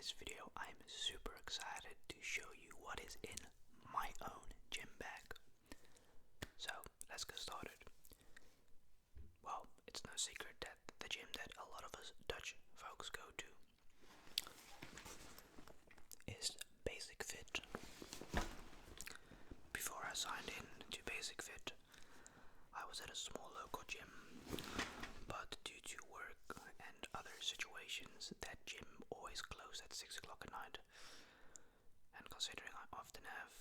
this video I'm super excited to show you what is in my own gym bag. So let's get started. Well, it's no secret that the gym that a lot of us Dutch folks go to is Basic Fit. Before I signed in to Basic Fit, I was at a small local gym, but due to work and other situations, that gym always closed at 6 o'clock at night. And considering I often have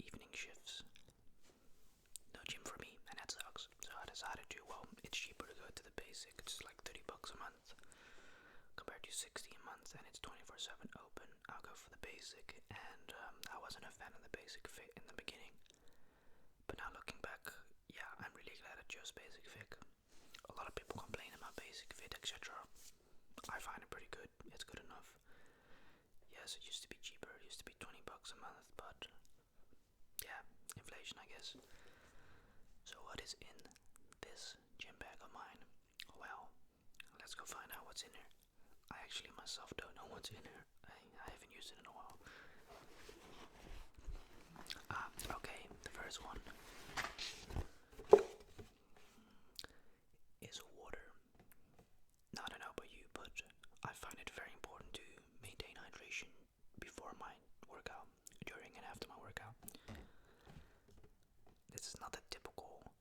evening shifts, no gym for me, and that sucks. So I decided to, it's cheaper to go to the Basic. It's like $30 a month compared to 60 a month, and it's 24/7 open. I'll go for the Basic, and I wasn't a fan of the Basic Fit in the beginning. But now looking back, yeah, I'm really glad I chose Basic Fit. A lot of people complain about Basic Fit, etc. I find it pretty good. It's good enough. Yes, it used to be cheaper. It used to be $20 a month, but yeah, inflation, I guess. So what is in this gym bag of mine? Well, let's go find out what's in here. I actually myself don't know what's in here. I haven't used it in a while. Okay, the first one is water. Now, I don't know about you, but I find it very important to maintain hydration before my workout, during and after my workout. This is not the typical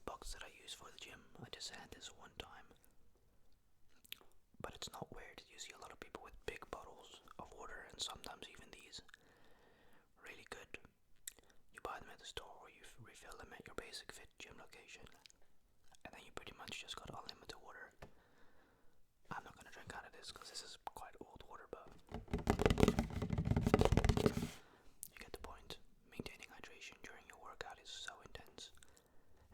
box that I use for the gym. I just had this one time. But it's not weird. You see a lot of people with big bottles of water, and sometimes even these. Really good. You buy them at the store, or you refill them at your Basic Fit gym location. And then you pretty much just got unlimited water. I'm not gonna drink out of this because this is quite old water, but you get the point. Maintaining hydration during your workout is so intense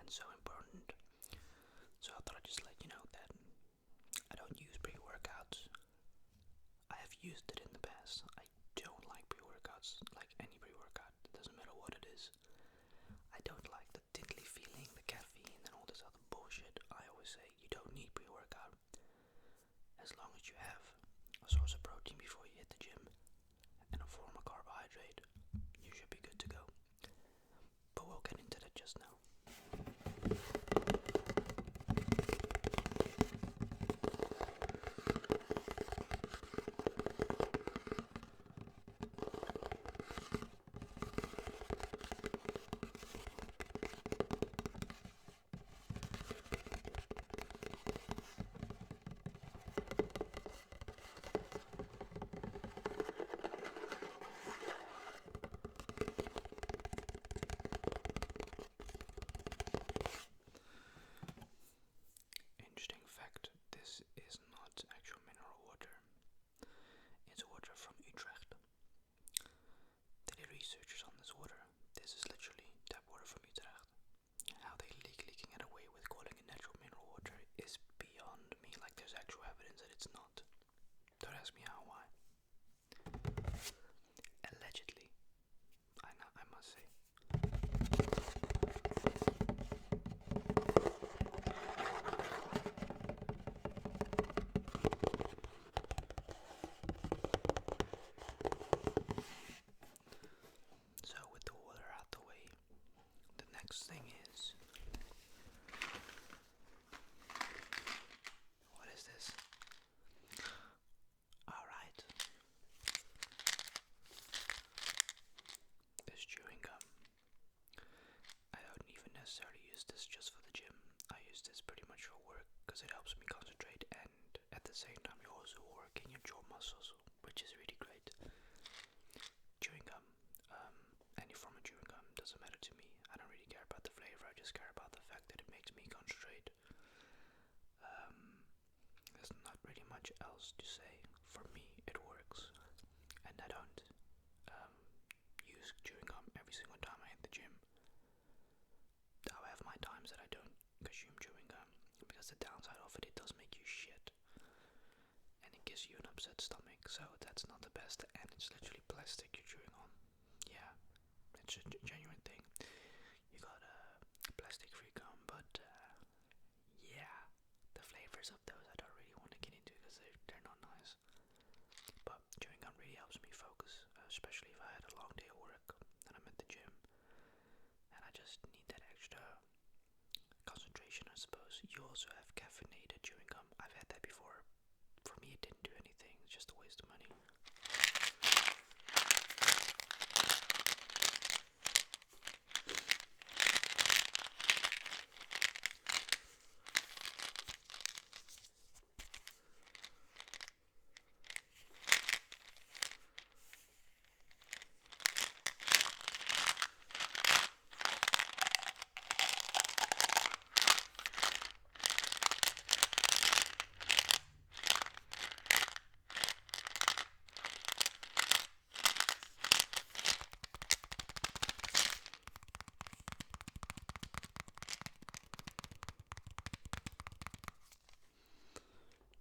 and so important. So I thought I'd just let you know that I don't use pre-workouts. I have used it in the past. I don't like pre-workouts, like any pre-workout. It doesn't matter what it is. I don't like the tingly feeling, the caffeine, and all this other bullshit. I always say you don't need pre-workout. As long as you have a source of protein before you hit the gym and a form of carbohydrate, you should be good to go. But we'll get into that just now. Interesting fact, this is not actual mineral water. It's water from Utrecht. They did research on this water. This is literally tap water from Utrecht. How they leaking it away with calling it natural mineral water is beyond me. Like, there's actual evidence that it's not. Don't ask me how, why. Allegedly. I must say. So with the water out the way, the next thing is, what is this? Alright. This chewing gum. I don't even necessarily use this just for the gym. I use this pretty much for work because it helps me concentrate, and at the same time you're also working your jaw muscles, which is really great. Chewing gum, any form of chewing gum, doesn't matter to me. I don't really care about the flavor, I just care about the fact that it makes me concentrate. There's not really much else to say. For me, it works, and I don't use chewing gum every single time I hit the gym. I'll have my times that I don't consume chewing gum, because the downside of it does make you shit, and it gives you an upset stomach, so that's not the best, and it's literally plastic you're chewing on. Yeah, it's a genuine thing. You got a plastic-free gum, but yeah, the flavors of those I don't really want to get into because they're not nice. especially if I had a long day of work and I'm at the gym, and I just need that extra concentration, I suppose. You also have caffeinated chewing gum. I've had that before. For me, it didn't do anything. It's just a waste of money.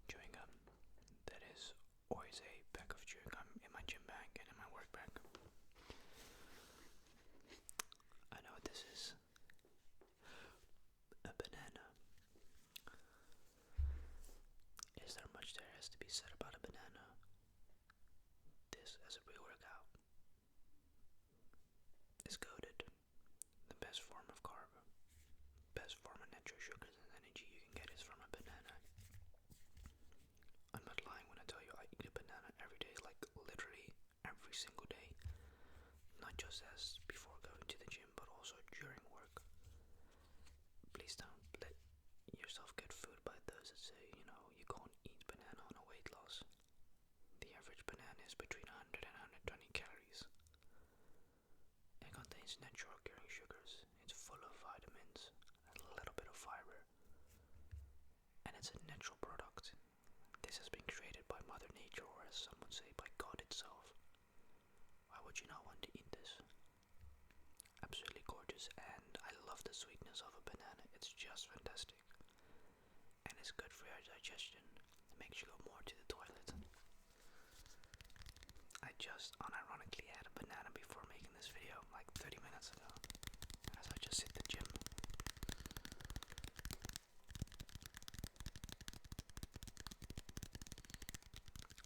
Chewing gum. That is always a pack of chewing gum in my gym bag and in my work bag. I know this is a banana. Is there much there has to be said about a banana? This, as a pre-workout, is goated. The best form of carb, best form of natural sugars and energy you can get is from a banana. I'm not lying when I tell you I eat a banana every day, like literally every single day. Not just as before going to the gym, but also during work. Please don't let yourself get fooled by those that say, you can't eat banana on a weight loss. The average banana is between 100 and 120 calories. It contains natural occurring sugars. It's full of vitamins, a little bit of fiber, and it's a natural product. This has been created by Mother Nature, or as some would say, by God itself. Why would you not want to eat this? Absolutely gorgeous, and I love the sweetness of a banana. It's just fantastic. And it's good for your digestion. It makes you go more to the toilet. I just unironically had a banana before making this video, like 30 minutes ago, as I just hit the gym.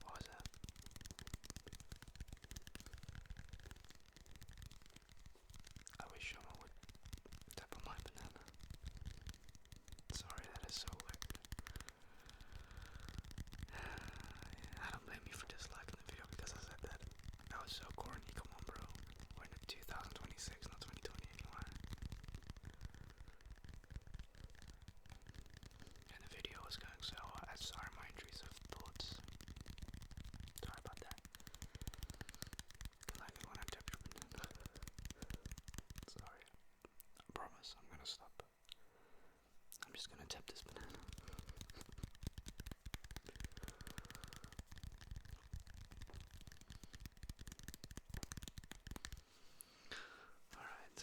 What was that? I wish someone would tap on my banana. Sorry, that is so weird. I don't blame you for disliking the video because I said that. That was so corny, come on bro. We're in 2026, not 2020 anymore. And the video was going so hard. Sorry, my intrusive thoughts. Sorry about that. Like it when I tap your banana. Sorry. I promise I'm gonna stop. I'm just gonna tap this banana. Alright.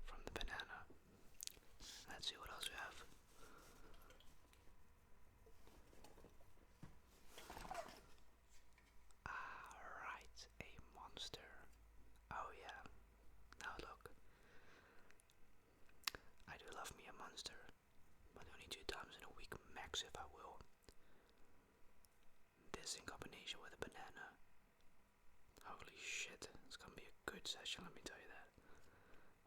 From the banana. Let's see what else we have. Alright, a monster. Oh yeah. Now look. I do love me a monster, but only 2 times in a week max if I will. This in combination with a banana. Holy shit, it's gonna be a good session, let me tell you that.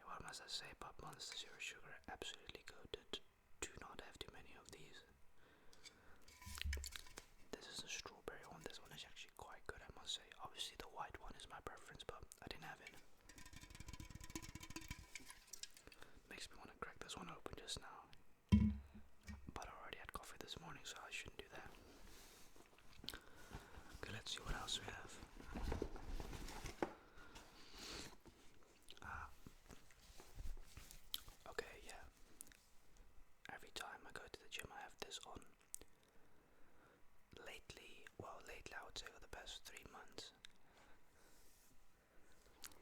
And what must I say about Monster Zero Sugar? Absolutely goated. Do not have too many of these. This is a strawberry one. This one is actually quite good, I must say. Obviously the white one is my preference, but I didn't have it. Makes me want to crack this one open just now. But I already had coffee this morning, so I shouldn't do that. Okay, let's see what else we have. Okay, yeah. Every time I go to the gym I have this on. Lately I would say for the past 3 months,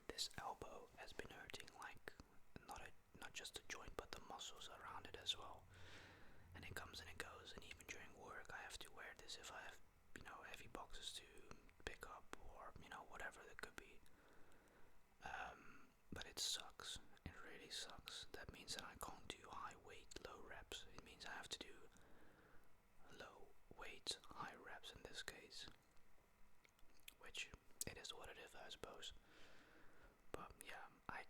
this elbow has been hurting, like not just the joint but the muscles around it as well. And it comes and it goes, and even during work I have to wear this if I have, heavy boxes to pick up or, whatever it could be. But it sucks. It really sucks. That means that I can't do high weight, low reps. It means I have to do low weight, high reps in this case. Which, it is what it is, I suppose. But yeah, I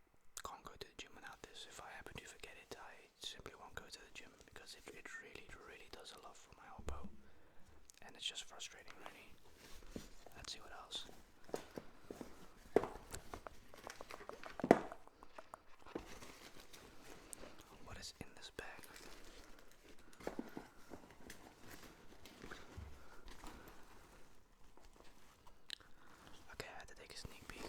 can't go to the gym without this. If I happen to forget it, I simply won't go to the gym because it really does a lot for my elbow. And it's just frustrating, really. Let's see what else. What is in this bag? Okay, I had to take a sneak peek.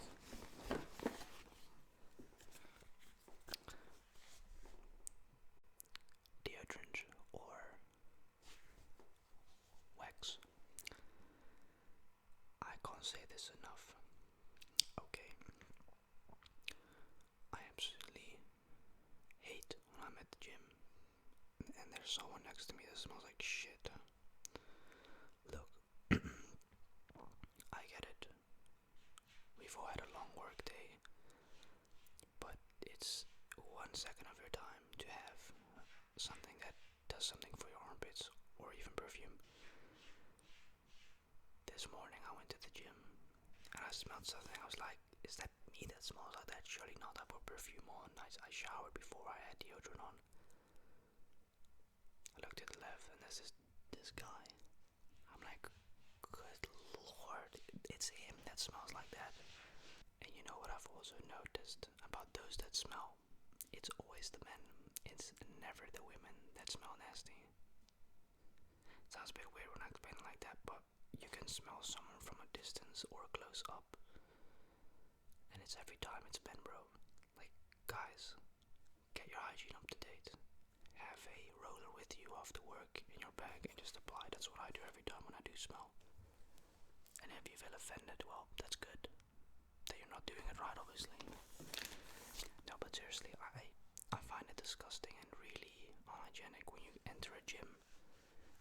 Deodorant or wax. I can't say this enough. Okay. I absolutely hate when I'm at the gym and there's someone next to me that smells like shit. Look, I get it. We've all had a long work day, but it's 1 second of your time to have something that does something for your armpits or even perfume. This morning I went to the gym and I smelled something. I was like, is that me that smells like that? Surely not. I put perfume on. I showered before I had deodorant on. I looked to the left and there's this guy. I'm like, good lord, it's him that smells like that. And you know what I've also noticed about those that smell? It's always the men. It's never the women that smell nasty. It sounds a bit weird when I explain it like that, but you can smell someone from a distance or close up. And it's every time it's Ben, bro. Like, guys, get your hygiene up to date. Have a roller with you after work in your bag and just apply. That's what I do every time when I do smell. And if you feel offended, well, that's good. That you're not doing it right, obviously. No, but seriously, I find it disgusting and really unhygienic when you enter a gym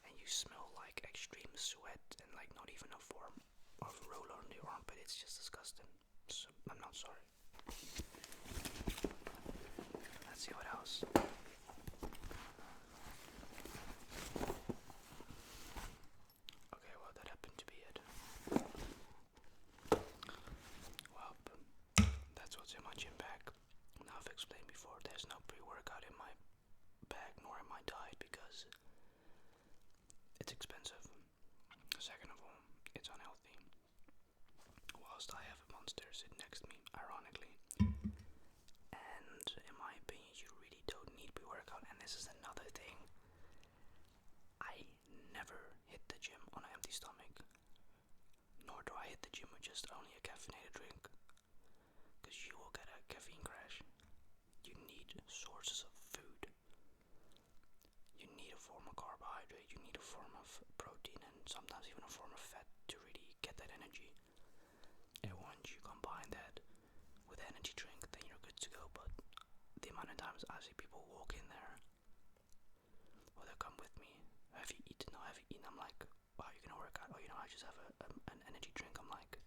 and you smell like extreme sweat and like not even a form of roller on your armpit. It's just disgusting. So, I'm not sorry. Let's see what else. Okay, well, that happened to be it. Well, that's what's in my gym bag. Now, I've explained before, there's no pre-workout in my bag nor in my diet because it's expensive. Second of all, it's unhealthy. Whilst I have a monster sitting next to me, ironically. And in my opinion, you really don't need pre-workout. And this is another thing. I never hit the gym on an empty stomach. Nor do I hit the gym with just only a caffeinated drink. Because you will get a caffeine crash. You need sources of food. You need a form of carbohydrate. You need a form of protein and sometimes even a form of fat to really get that energy. And once you combine that with energy drink, then you're good to go. But the amount of times I see people walk in there, or they come with me, have you eaten? No, have you eaten? I'm like, wow, you're gonna work out? Oh, I just have an energy drink. I'm like,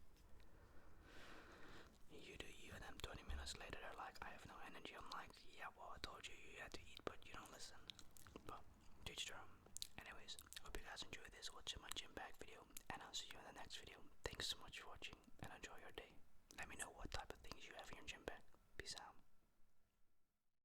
you do you, and then 20 minutes later they're like, I have no energy. I'm like, yeah, well, I told you you had to eat, but you don't listen. But to each their own. Anyways, hope you guys enjoyed this watching my gym bag video, and I'll see you in the next video. Thanks so much for watching, and enjoy your day. Let me know what type of things you have in your gym bag. Peace out.